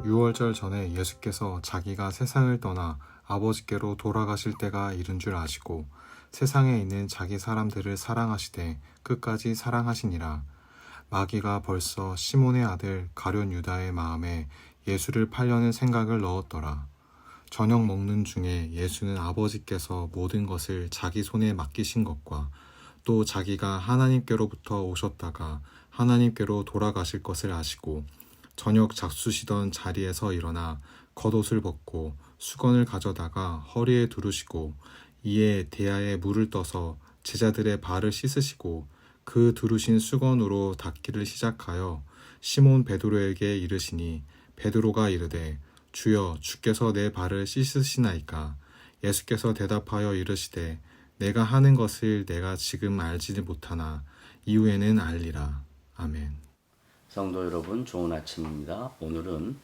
유월절 전에 예수께서 자기가 세상을 떠나 아버지께로 돌아가실 때가 이른 줄 아시고 세상에 있는 자기 사람들을 사랑하시되 끝까지 사랑하시니라. 마귀가 벌써 시몬의 아들 가룟 유다의 마음에 예수를 팔려는 생각을 넣었더라. 저녁 먹는 중에 예수는 아버지께서 모든 것을 자기 손에 맡기신 것과 또 자기가 하나님께로부터 오셨다가 하나님께로 돌아가실 것을 아시고 저녁 잡수시던 자리에서 일어나 겉옷을 벗고 수건을 가져다가 허리에 두르시고 이에 대야에 물을 떠서 제자들의 발을 씻으시고 그 두르신 수건으로 닦기를 시작하여 시몬 베드로에게 이르시니 베드로가 이르되 주여 주께서 내 발을 씻으시나이까. 예수께서 대답하여 이르시되 내가 하는 것을 내가 지금 알지 못하나 이후에는 알리라. 아멘. 성도 여러분, 좋은 아침입니다. 오늘은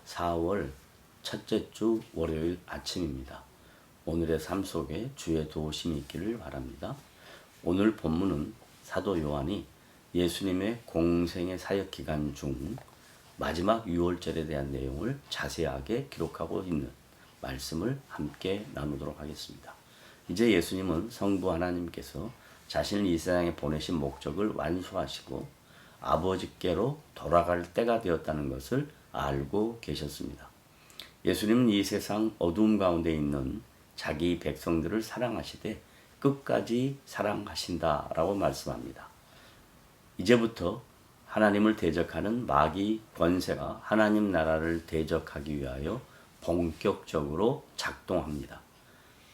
4월 첫째 주 월요일 아침입니다. 오늘의 삶 속에 주의 도우심이 있기를 바랍니다. 오늘 본문은 사도 요한이 예수님의 공생의 사역 기간 중 마지막 유월절에 대한 내용을 자세하게 기록하고 있는 말씀을 함께 나누도록 하겠습니다. 이제 예수님은 성부 하나님께서 자신을 이 세상에 보내신 목적을 완수하시고 아버지께로 돌아갈 때가 되었다는 것을 알고 계셨습니다. 예수님은 이 세상 어두움 가운데 있는 자기 백성들을 사랑하시되 끝까지 사랑하신다라고 말씀합니다. 이제부터 하나님을 대적하는 마귀 권세가 하나님 나라를 대적하기 위하여 본격적으로 작동합니다.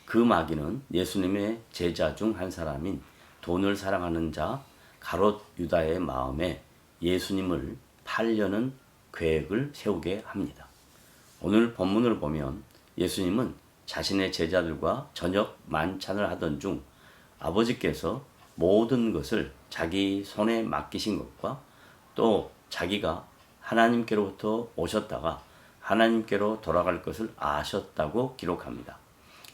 그 마귀는 예수님의 제자 중 한 사람인 돈을 사랑하는 자 가롯 유다의 마음에 예수님을 팔려는 계획을 세우게 합니다. 오늘 본문을 보면 예수님은 자신의 제자들과 저녁 만찬을 하던 중 아버지께서 모든 것을 자기 손에 맡기신 것과 또 자기가 하나님께로부터 오셨다가 하나님께로 돌아갈 것을 아셨다고 기록합니다.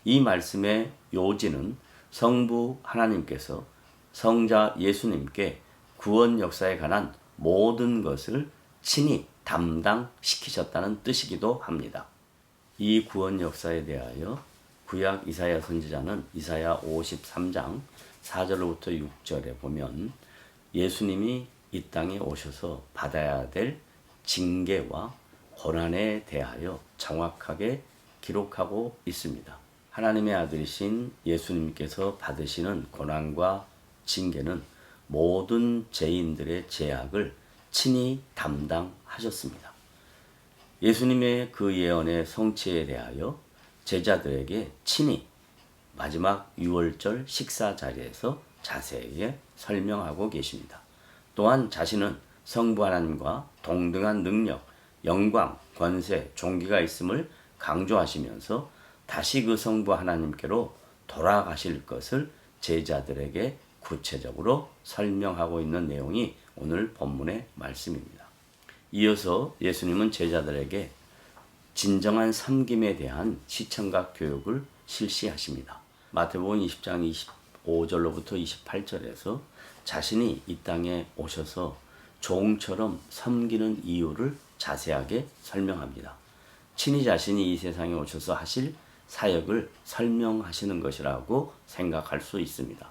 이 말씀의 요지는 성부 하나님께서 성자 예수님께 구원 역사에 관한 모든 것을 친히 담당시키셨다는 뜻이기도 합니다. 이 구원 역사에 대하여 구약 이사야 선지자는 이사야 53장 4절로부터 6절에 보면 예수님이 이 땅에 오셔서 받아야 될 징계와 고난에 대하여 정확하게 기록하고 있습니다. 하나님의 아들이신 예수님께서 받으시는 고난과 징계는 모든 죄인들의 죄악을 친히 담당하셨습니다. 예수님의 그 예언의 성취에 대하여 제자들에게 친히 마지막 유월절 식사 자리에서 자세히 설명하고 계십니다. 또한 자신은 성부 하나님과 동등한 능력, 영광, 권세, 존귀가 있음을 강조하시면서 다시 그 성부 하나님께로 돌아가실 것을 제자들에게 구체적으로 설명하고 있는 내용이 오늘 본문의 말씀입니다. 이어서 예수님은 제자들에게 진정한 섬김에 대한 시청각 교육을 실시하십니다. 마태복음 20장 25절로부터 28절에서 자신이 이 땅에 오셔서 종처럼 섬기는 이유를 자세하게 설명합니다. 친히 자신이 이 세상에 오셔서 하실 사역을 설명하시는 것이라고 생각할 수 있습니다.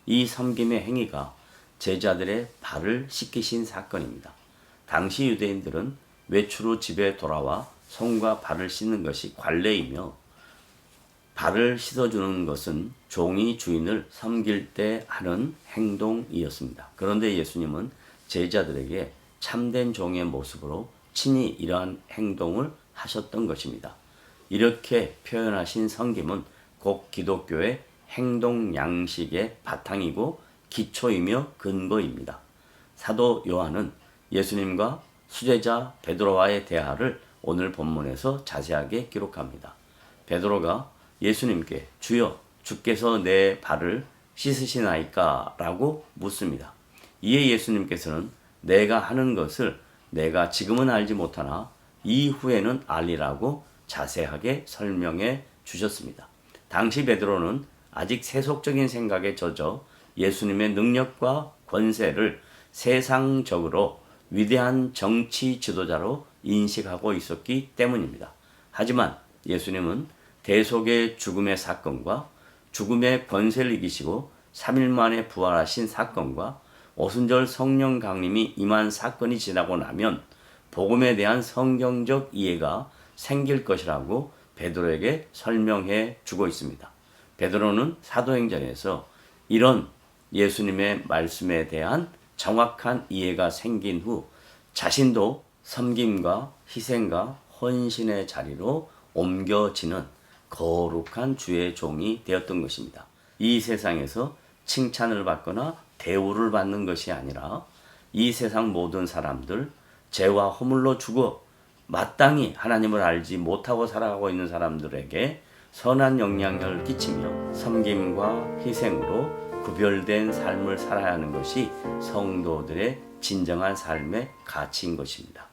이 섬김의 행위가 제자들의 발을 씻기신 사건입니다. 당시 유대인들은 외출 후 집에 돌아와 손과 발을 씻는 것이 관례이며 발을 씻어주는 것은 종이 주인을 섬길 때 하는 행동이었습니다. 그런데 예수님은 제자들에게 참된 종의 모습으로 친히 이러한 행동을 하셨던 것입니다. 이렇게 표현하신 섬김은 곧 기독교의 행동 양식의 바탕이고 기초이며 근거입니다. 사도 요한은 예수님과 수제자 베드로와의 대화를 오늘 본문에서 자세하게 기록합니다. 베드로가 예수님께 주여 주께서 내 발을 씻으시나이까? 라고 묻습니다. 이에 예수님께서는 내가 하는 것을 내가 지금은 알지 못하나 이후에는 알리라고 자세하게 설명해 주셨습니다. 당시 베드로는 아직 세속적인 생각에 젖어 예수님의 능력과 권세를 세상적으로 위대한 정치 지도자로 인식하고 있었기 때문입니다. 하지만 예수님은 대속의 죽음의 사건과 죽음의 권세를 이기시고 3일 만에 부활하신 사건과 오순절 성령 강림이 임한 사건이 지나고 나면 복음에 대한 성경적 이해가 생길 것이라고 베드로에게 설명해 주고 있습니다. 베드로는 사도행전에서 이런 예수님의 말씀에 대한 정확한 이해가 생긴 후 자신도 섬김과 희생과 헌신의 자리로 옮겨지는 거룩한 주의 종이 되었던 것입니다. 이 세상에서 칭찬을 받거나 대우를 받는 것이 아니라 이 세상 모든 사람들, 죄와 허물로 죽어 마땅히 하나님을 알지 못하고 살아가고 있는 사람들에게 선한 영향력을 끼치며 섬김과 희생으로 구별된 삶을 살아야 하는 것이 성도들의 진정한 삶의 가치인 것입니다.